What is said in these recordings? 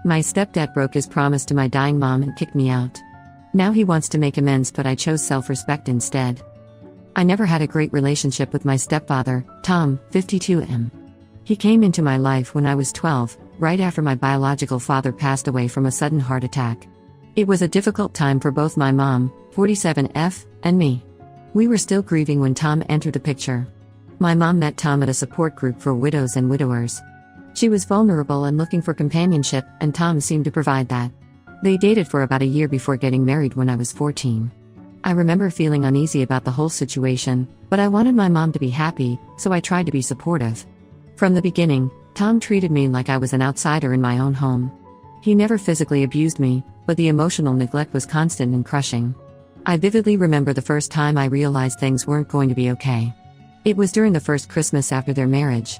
My stepdad broke his promise to my dying mom and kicked me out. Now he wants to make amends, but I chose self-respect instead. I never had a great relationship with my stepfather, Tom, 52M. He came into my life when I was 12, right after my biological father passed away from a sudden heart attack. It was a difficult time for both my mom, 47F, and me. We were still grieving when Tom entered the picture. My mom met Tom at a support group for widows and widowers. She was vulnerable and looking for companionship, and Tom seemed to provide that. They dated for about a year before getting married when I was 14. I remember feeling uneasy about the whole situation, but I wanted my mom to be happy, so I tried to be supportive. From the beginning, Tom treated me like I was an outsider in my own home. He never physically abused me, but the emotional neglect was constant and crushing. I vividly remember the first time I realized things weren't going to be okay. It was during the first Christmas after their marriage.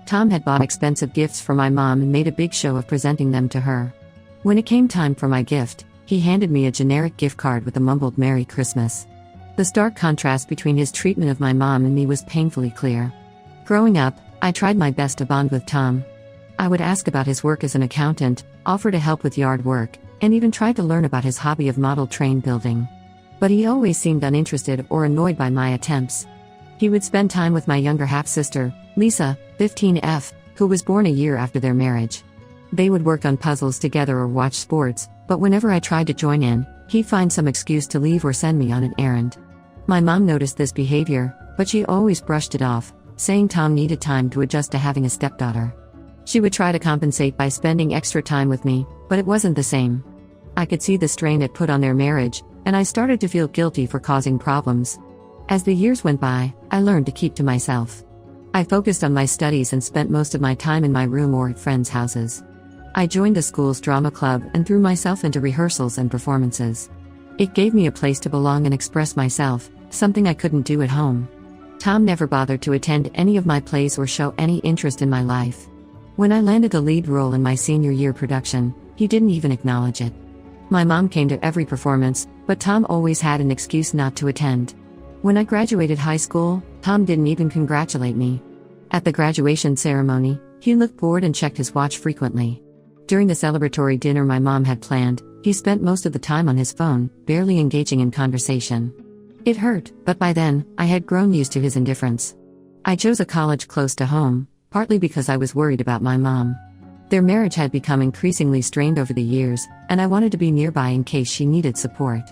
Tom had bought expensive gifts for my mom and made a big show of presenting them to her. When it came time for my gift, he handed me a generic gift card with a mumbled "Merry Christmas." The stark contrast between his treatment of my mom and me was painfully clear. Growing up, I tried my best to bond with Tom. I would ask about his work as an accountant, offer to help with yard work, and even tried to learn about his hobby of model train building. But he always seemed uninterested or annoyed by my attempts. He would spend time with my younger half-sister, Lisa, 15F, who was born a year after their marriage. They would work on puzzles together or watch sports, but whenever I tried to join in, he'd find some excuse to leave or send me on an errand. My mom noticed this behavior, but she always brushed it off, saying Tom needed time to adjust to having a stepdaughter. She would try to compensate by spending extra time with me, but it wasn't the same. I could see the strain it put on their marriage, and I started to feel guilty for causing problems. As the years went by, I learned to keep to myself. I focused on my studies and spent most of my time in my room or at friends' houses. I joined the school's drama club and threw myself into rehearsals and performances. It gave me a place to belong and express myself, something I couldn't do at home. Tom never bothered to attend any of my plays or show any interest in my life. When I landed the lead role in my senior year production, he didn't even acknowledge it. My mom came to every performance, but Tom always had an excuse not to attend. When I graduated high school, Tom didn't even congratulate me. At the graduation ceremony, he looked bored and checked his watch frequently. During the celebratory dinner my mom had planned, he spent most of the time on his phone, barely engaging in conversation. It hurt, but by then, I had grown used to his indifference. I chose a college close to home, partly because I was worried about my mom. Their marriage had become increasingly strained over the years, and I wanted to be nearby in case she needed support.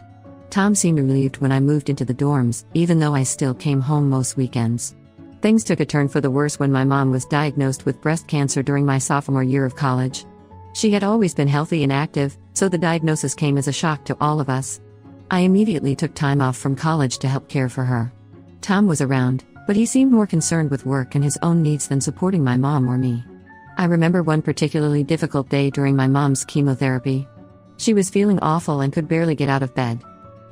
Tom seemed relieved when I moved into the dorms, even though I still came home most weekends. Things took a turn for the worse when my mom was diagnosed with breast cancer during my sophomore year of college. She had always been healthy and active, so the diagnosis came as a shock to all of us. I immediately took time off from college to help care for her. Tom was around, but he seemed more concerned with work and his own needs than supporting my mom or me. I remember one particularly difficult day during my mom's chemotherapy. She was feeling awful and could barely get out of bed.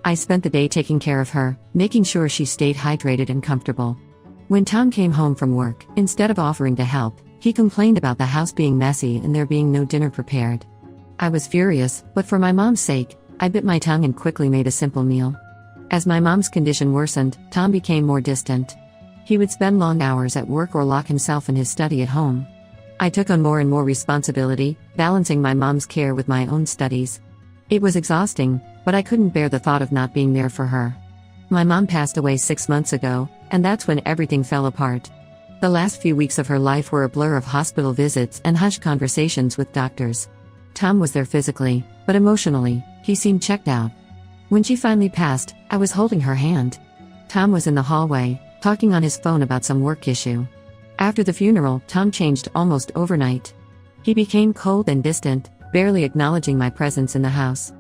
I spent the day taking care of her, making sure she stayed hydrated and comfortable. When Tom came home from work, instead of offering to help, he complained about the house being messy and there being no dinner prepared. I was furious, but for my mom's sake, I bit my tongue and quickly made a simple meal. As my mom's condition worsened, Tom became more distant. He would spend long hours at work or lock himself in his study at home. I took on more and more responsibility, balancing my mom's care with my own studies. It was exhausting, but I couldn't bear the thought of not being there for her. My mom passed away 6 months ago, and that's when everything fell apart. The last few weeks of her life were a blur of hospital visits and hushed conversations with doctors. Tom was there physically, but emotionally, he seemed checked out. When she finally passed, I was holding her hand. Tom was in the hallway, talking on his phone about some work issue. After the funeral, Tom changed almost overnight. He became cold and distant, barely acknowledging my presence in the house.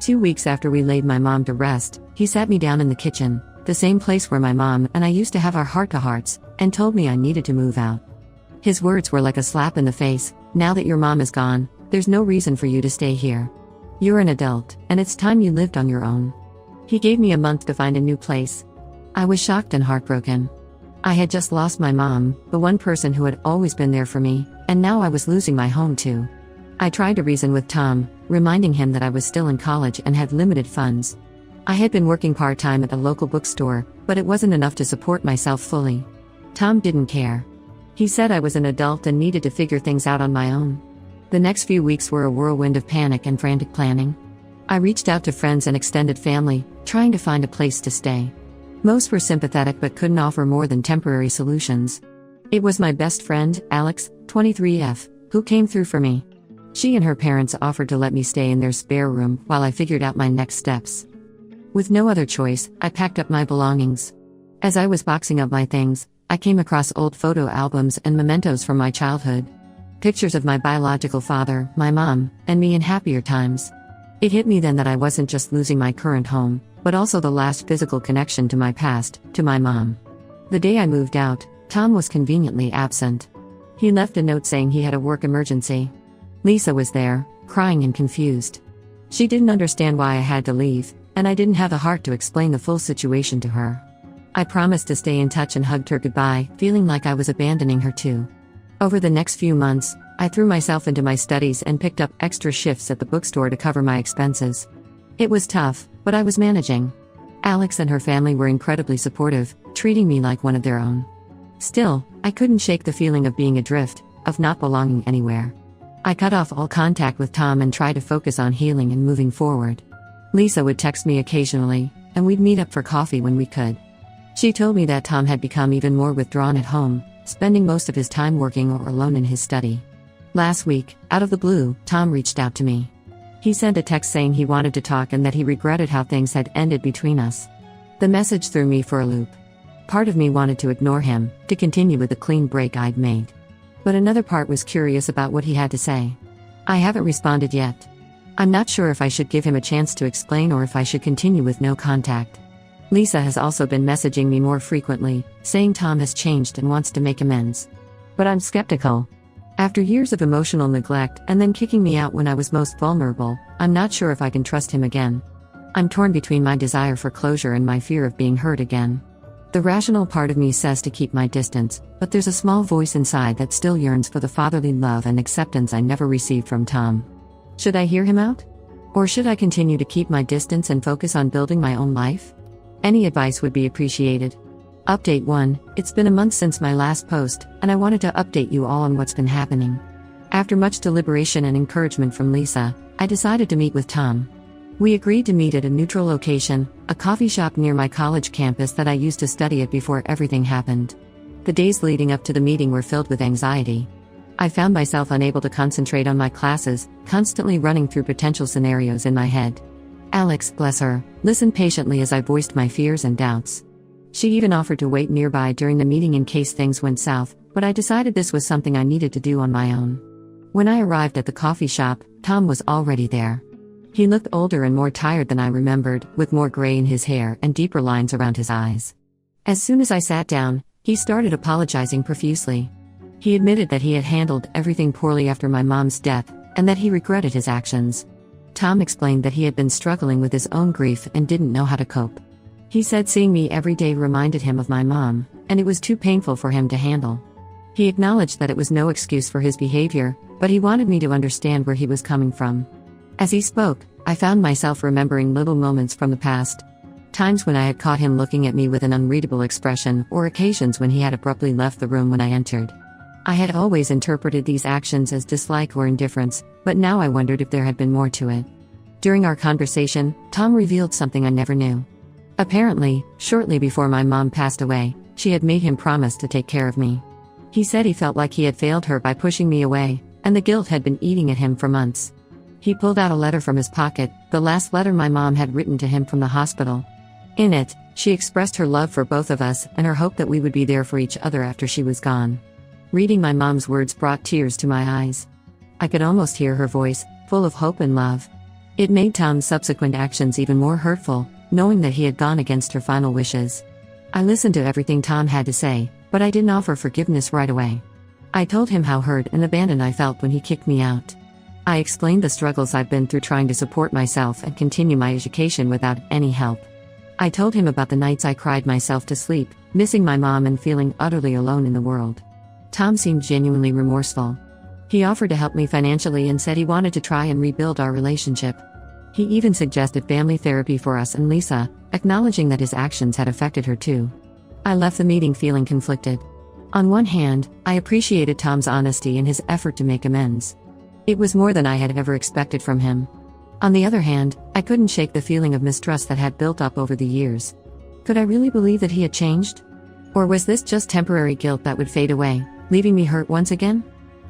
2 weeks after we laid my mom to rest, he sat me down in the kitchen, the same place where my mom and I used to have our heart-to-hearts, and told me I needed to move out. His words were like a slap in the face. Now that your mom is gone, there's no reason for you to stay here. You're an adult, and it's time you lived on your own. He gave me a month to find a new place. I was shocked and heartbroken. I had just lost my mom, the one person who had always been there for me, and now I was losing my home too. I tried to reason with Tom, reminding him that I was still in college and had limited funds. I had been working part-time at the local bookstore, but it wasn't enough to support myself fully. Tom didn't care. He said I was an adult and needed to figure things out on my own. The next few weeks were a whirlwind of panic and frantic planning. I reached out to friends and extended family, trying to find a place to stay. Most were sympathetic but couldn't offer more than temporary solutions. It was my best friend, Alex, 23F, who came through for me. She and her parents offered to let me stay in their spare room while I figured out my next steps. With no other choice, I packed up my belongings. As I was boxing up my things, I came across old photo albums and mementos from my childhood. Pictures of my biological father, my mom, and me in happier times. It hit me then that I wasn't just losing my current home, but also the last physical connection to my past, to my mom. The day I moved out, Tom was conveniently absent. He left a note saying he had a work emergency. Lisa was there, crying and confused. She didn't understand why I had to leave, and I didn't have the heart to explain the full situation to her. I promised to stay in touch and hugged her goodbye, feeling like I was abandoning her too. Over the next few months, I threw myself into my studies and picked up extra shifts at the bookstore to cover my expenses. It was tough, but I was managing. Alex and her family were incredibly supportive, treating me like one of their own. Still, I couldn't shake the feeling of being adrift, of not belonging anywhere. I cut off all contact with Tom and tried to focus on healing and moving forward. Lisa would text me occasionally, and we'd meet up for coffee when we could. She told me that Tom had become even more withdrawn at home, spending most of his time working or alone in his study. Last week, out of the blue, Tom reached out to me. He sent a text saying he wanted to talk and that he regretted how things had ended between us. The message threw me for a loop. Part of me wanted to ignore him, to continue with the clean break I'd made. But another part was curious about what he had to say. I haven't responded yet. I'm not sure if I should give him a chance to explain or if I should continue with no contact. Lisa has also been messaging me more frequently, saying Tom has changed and wants to make amends. But I'm skeptical. After years of emotional neglect and then kicking me out when I was most vulnerable, I'm not sure if I can trust him again. I'm torn between my desire for closure and my fear of being hurt again. The rational part of me says to keep my distance, but there's a small voice inside that still yearns for the fatherly love and acceptance I never received from Tom. Should I hear him out? Or should I continue to keep my distance and focus on building my own life? Any advice would be appreciated. Update 1, it's been a month since my last post, and I wanted to update you all on what's been happening. After much deliberation and encouragement from Lisa, I decided to meet with Tom. We agreed to meet at a neutral location, a coffee shop near my college campus that I used to study at before everything happened. The days leading up to the meeting were filled with anxiety. I found myself unable to concentrate on my classes, constantly running through potential scenarios in my head. Alex, bless her, listened patiently as I voiced my fears and doubts. She even offered to wait nearby during the meeting in case things went south, but I decided this was something I needed to do on my own. When I arrived at the coffee shop, Tom was already there. He looked older and more tired than I remembered, with more gray in his hair and deeper lines around his eyes. As soon as I sat down, he started apologizing profusely. He admitted that he had handled everything poorly after my mom's death, and that he regretted his actions. Tom explained that he had been struggling with his own grief and didn't know how to cope. He said seeing me every day reminded him of my mom, and it was too painful for him to handle. He acknowledged that it was no excuse for his behavior, but he wanted me to understand where he was coming from. As he spoke, I found myself remembering little moments from the past. Times when I had caught him looking at me with an unreadable expression, or occasions when he had abruptly left the room when I entered. I had always interpreted these actions as dislike or indifference, but now I wondered if there had been more to it. During our conversation, Tom revealed something I never knew. Apparently, shortly before my mom passed away, she had made him promise to take care of me. He said he felt like he had failed her by pushing me away, and the guilt had been eating at him for months. He pulled out a letter from his pocket, the last letter my mom had written to him from the hospital. In it, she expressed her love for both of us and her hope that we would be there for each other after she was gone. Reading my mom's words brought tears to my eyes. I could almost hear her voice, full of hope and love. It made Tom's subsequent actions even more hurtful, knowing that he had gone against her final wishes. I listened to everything Tom had to say, but I didn't offer forgiveness right away. I told him how hurt and abandoned I felt when he kicked me out. I explained the struggles I've been through trying to support myself and continue my education without any help. I told him about the nights I cried myself to sleep, missing my mom and feeling utterly alone in the world. Tom seemed genuinely remorseful. He offered to help me financially and said he wanted to try and rebuild our relationship. He even suggested family therapy for us and Lisa, acknowledging that his actions had affected her too. I left the meeting feeling conflicted. On one hand, I appreciated Tom's honesty and his effort to make amends. It was more than I had ever expected from him. On the other hand, I couldn't shake the feeling of mistrust that had built up over the years. Could I really believe that he had changed? Or was this just temporary guilt that would fade away, leaving me hurt once again?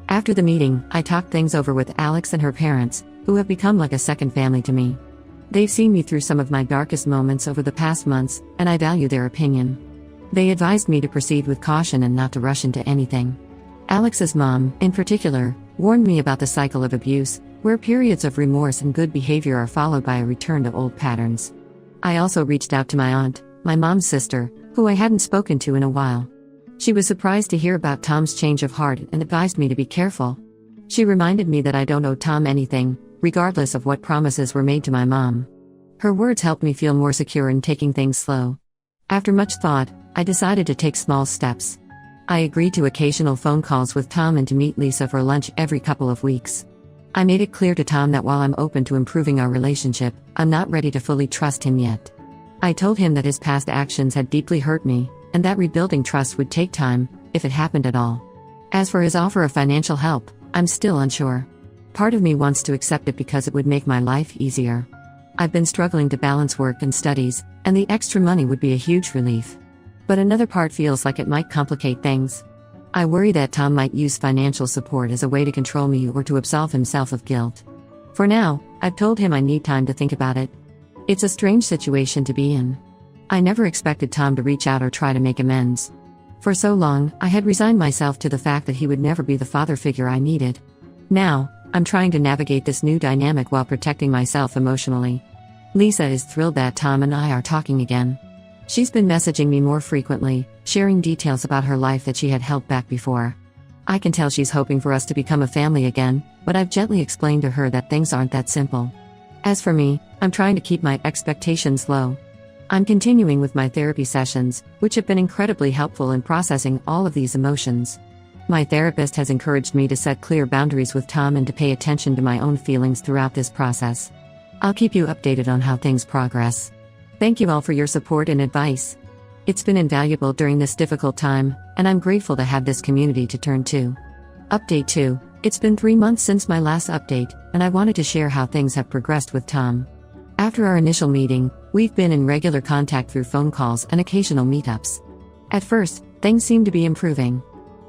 After the meeting, I talked things over with Alex and her parents, who have become like a second family to me. They've seen me through some of my darkest moments over the past months, and I value their opinion. They advised me to proceed with caution and not to rush into anything. Alex's mom, in particular, warned me about the cycle of abuse, where periods of remorse and good behavior are followed by a return to old patterns. I also reached out to my aunt, my mom's sister, who I hadn't spoken to in a while. She was surprised to hear about Tom's change of heart and advised me to be careful. She reminded me that I don't owe Tom anything, regardless of what promises were made to my mom. Her words helped me feel more secure in taking things slow. After much thought, I decided to take small steps. I agreed to occasional phone calls with Tom and to meet Lisa for lunch every couple of weeks. I made it clear to Tom that while I'm open to improving our relationship, I'm not ready to fully trust him yet. I told him that his past actions had deeply hurt me, and that rebuilding trust would take time, if it happened at all. As for his offer of financial help, I'm still unsure. Part of me wants to accept it because it would make my life easier. I've been struggling to balance work and studies, and the extra money would be a huge relief. But another part feels like it might complicate things. I worry that Tom might use financial support as a way to control me or to absolve himself of guilt. For now, I've told him I need time to think about it. It's a strange situation to be in. I never expected Tom to reach out or try to make amends. For so long, I had resigned myself to the fact that he would never be the father figure I needed. Now, I'm trying to navigate this new dynamic while protecting myself emotionally. Lisa is thrilled that Tom and I are talking again. She's been messaging me more frequently, sharing details about her life that she had held back before. I can tell she's hoping for us to become a family again, but I've gently explained to her that things aren't that simple. As for me, I'm trying to keep my expectations low. I'm continuing with my therapy sessions, which have been incredibly helpful in processing all of these emotions. My therapist has encouraged me to set clear boundaries with Tom and to pay attention to my own feelings throughout this process. I'll keep you updated on how things progress. Thank you all for your support and advice. It's been invaluable during this difficult time, and I'm grateful to have this community to turn to. Update 2. It's been 3 months since my last update, and I wanted to share how things have progressed with Tom. After our initial meeting, we've been in regular contact through phone calls and occasional meetups. At first, things seemed to be improving.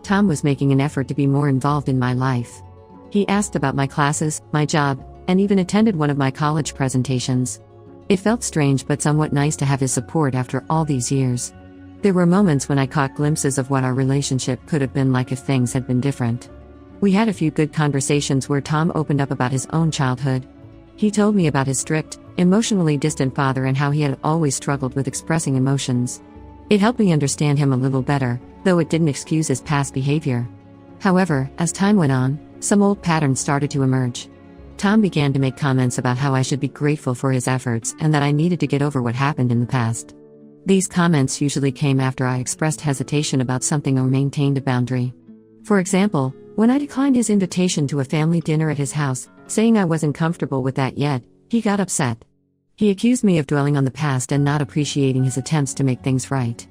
Tom was making an effort to be more involved in my life. He asked about my classes, my job, and even attended one of my college presentations. It felt strange but somewhat nice to have his support after all these years. There were moments when I caught glimpses of what our relationship could have been like if things had been different. We had a few good conversations where Tom opened up about his own childhood. He told me about his strict, emotionally distant father and how he had always struggled with expressing emotions. It helped me understand him a little better, though it didn't excuse his past behavior. However, as time went on, some old patterns started to emerge. Tom began to make comments about how I should be grateful for his efforts and that I needed to get over what happened in the past. These comments usually came after I expressed hesitation about something or maintained a boundary. For example, when I declined his invitation to a family dinner at his house, saying I wasn't comfortable with that yet, he got upset. He accused me of dwelling on the past and not appreciating his attempts to make things right.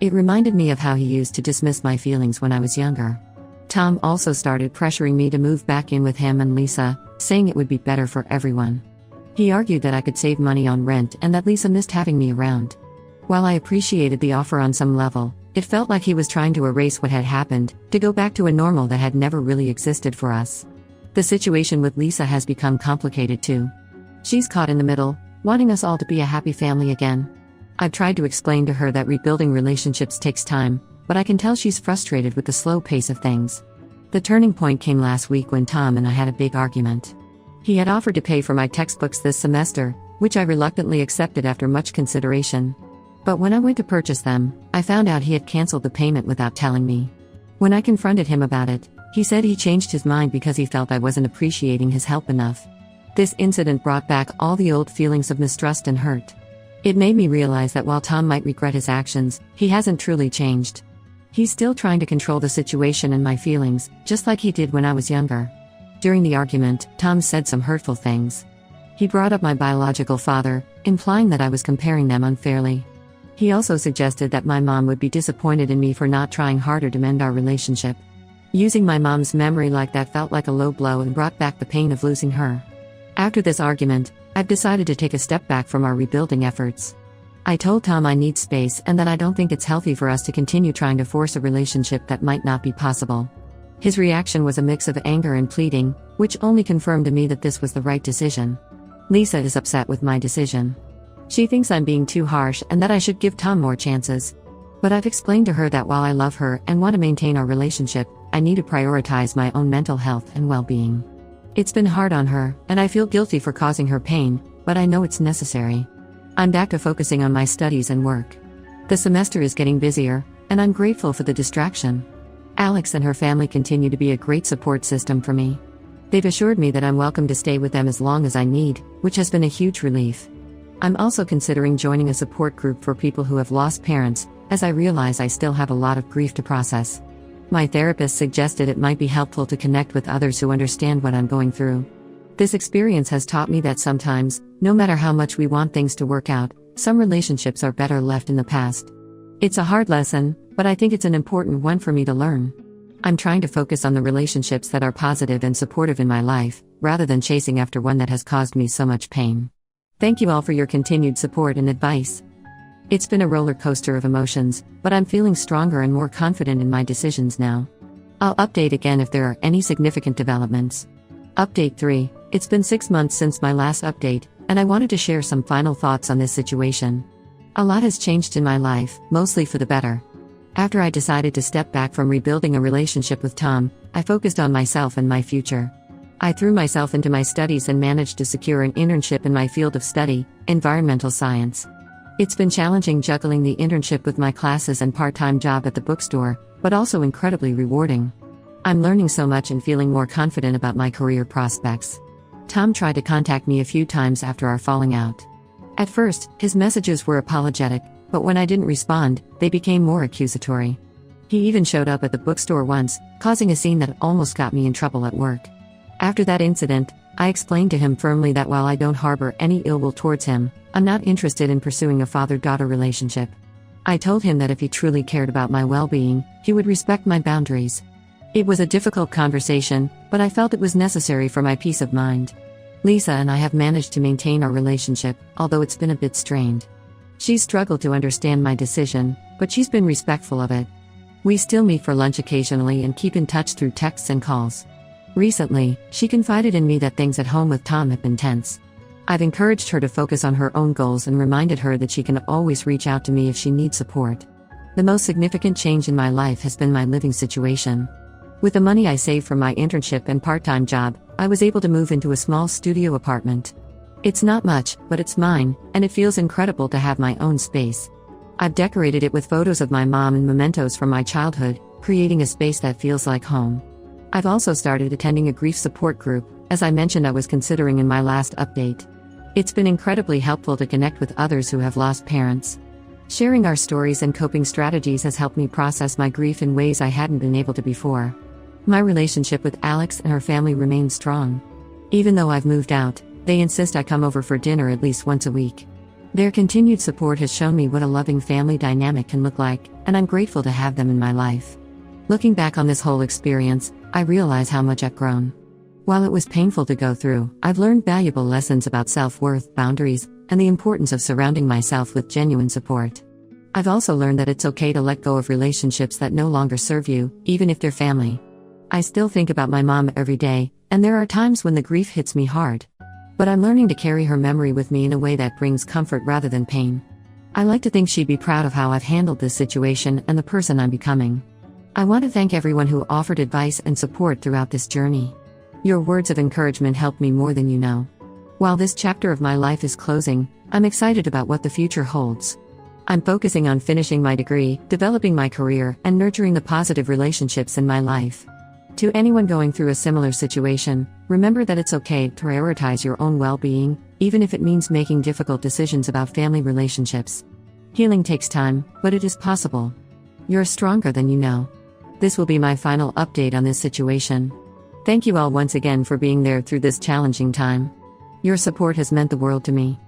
It reminded me of how he used to dismiss my feelings when I was younger. Tom also started pressuring me to move back in with him and Lisa, saying it would be better for everyone. He argued that I could save money on rent and that Lisa missed having me around. While I appreciated the offer on some level, it felt like he was trying to erase what had happened, to go back to a normal that had never really existed for us. The situation with Lisa has become complicated too. She's caught in the middle, wanting us all to be a happy family again. I've tried to explain to her that rebuilding relationships takes time, but I can tell she's frustrated with the slow pace of things. The turning point came last week when Tom and I had a big argument. He had offered to pay for my textbooks this semester, which I reluctantly accepted after much consideration. But when I went to purchase them, I found out he had canceled the payment without telling me. When I confronted him about it, he said he changed his mind because he felt I wasn't appreciating his help enough. This incident brought back all the old feelings of mistrust and hurt. It made me realize that while Tom might regret his actions, he hasn't truly changed. He's still trying to control the situation and my feelings, just like he did when I was younger. During the argument, Tom said some hurtful things. He brought up my biological father, implying that I was comparing them unfairly. He also suggested that my mom would be disappointed in me for not trying harder to mend our relationship. Using my mom's memory like that felt like a low blow and brought back the pain of losing her. After this argument, I've decided to take a step back from our rebuilding efforts. I told Tom I need space and that I don't think it's healthy for us to continue trying to force a relationship that might not be possible. His reaction was a mix of anger and pleading, which only confirmed to me that this was the right decision. Lisa is upset with my decision. She thinks I'm being too harsh and that I should give Tom more chances. But I've explained to her that while I love her and want to maintain our relationship, I need to prioritize my own mental health and well-being. It's been hard on her, and I feel guilty for causing her pain, but I know it's necessary. I'm back to focusing on my studies and work. The semester is getting busier, and I'm grateful for the distraction. Alex and her family continue to be a great support system for me. They've assured me that I'm welcome to stay with them as long as I need, which has been a huge relief. I'm also considering joining a support group for people who have lost parents, as I realize I still have a lot of grief to process. My therapist suggested it might be helpful to connect with others who understand what I'm going through. This experience has taught me that sometimes, no matter how much we want things to work out, some relationships are better left in the past. It's a hard lesson, but I think it's an important one for me to learn. I'm trying to focus on the relationships that are positive and supportive in my life, rather than chasing after one that has caused me so much pain. Thank you all for your continued support and advice. It's been a roller coaster of emotions, but I'm feeling stronger and more confident in my decisions now. I'll update again if there are any significant developments. Update 3. It's been 6 months since my last update, and I wanted to share some final thoughts on this situation. A lot has changed in my life, mostly for the better. After I decided to step back from rebuilding a relationship with Tom, I focused on myself and my future. I threw myself into my studies and managed to secure an internship in my field of study, environmental science. It's been challenging juggling the internship with my classes and part-time job at the bookstore, but also incredibly rewarding. I'm learning so much and feeling more confident about my career prospects. Tom tried to contact me a few times after our falling out. At first, his messages were apologetic, but when I didn't respond, they became more accusatory. He even showed up at the bookstore once, causing a scene that almost got me in trouble at work. After that incident, I explained to him firmly that while I don't harbor any ill will towards him, I'm not interested in pursuing a father-daughter relationship. I told him that if he truly cared about my well-being, he would respect my boundaries. It was a difficult conversation, but I felt it was necessary for my peace of mind. Lisa and I have managed to maintain our relationship, although it's been a bit strained. She's struggled to understand my decision, but she's been respectful of it. We still meet for lunch occasionally and keep in touch through texts and calls. Recently, she confided in me that things at home with Tom have been tense. I've encouraged her to focus on her own goals and reminded her that she can always reach out to me if she needs support. The most significant change in my life has been my living situation. With the money I saved from my internship and part-time job, I was able to move into a small studio apartment. It's not much, but it's mine, and it feels incredible to have my own space. I've decorated it with photos of my mom and mementos from my childhood, creating a space that feels like home. I've also started attending a grief support group, as I mentioned I was considering in my last update. It's been incredibly helpful to connect with others who have lost parents. Sharing our stories and coping strategies has helped me process my grief in ways I hadn't been able to before. My relationship with Alex and her family remains strong. Even though I've moved out, they insist I come over for dinner at least once a week. Their continued support has shown me what a loving family dynamic can look like, and I'm grateful to have them in my life. Looking back on this whole experience, I realize how much I've grown. While it was painful to go through, I've learned valuable lessons about self-worth, boundaries, and the importance of surrounding myself with genuine support. I've also learned that it's okay to let go of relationships that no longer serve you, even if they're family. I still think about my mom every day, and there are times when the grief hits me hard. But I'm learning to carry her memory with me in a way that brings comfort rather than pain. I like to think she'd be proud of how I've handled this situation and the person I'm becoming. I want to thank everyone who offered advice and support throughout this journey. Your words of encouragement helped me more than you know. While this chapter of my life is closing, I'm excited about what the future holds. I'm focusing on finishing my degree, developing my career, and nurturing the positive relationships in my life. To anyone going through a similar situation, remember that it's okay to prioritize your own well-being, even if it means making difficult decisions about family relationships. Healing takes time, but it is possible. You're stronger than you know. This will be my final update on this situation. Thank you all once again for being there through this challenging time. Your support has meant the world to me.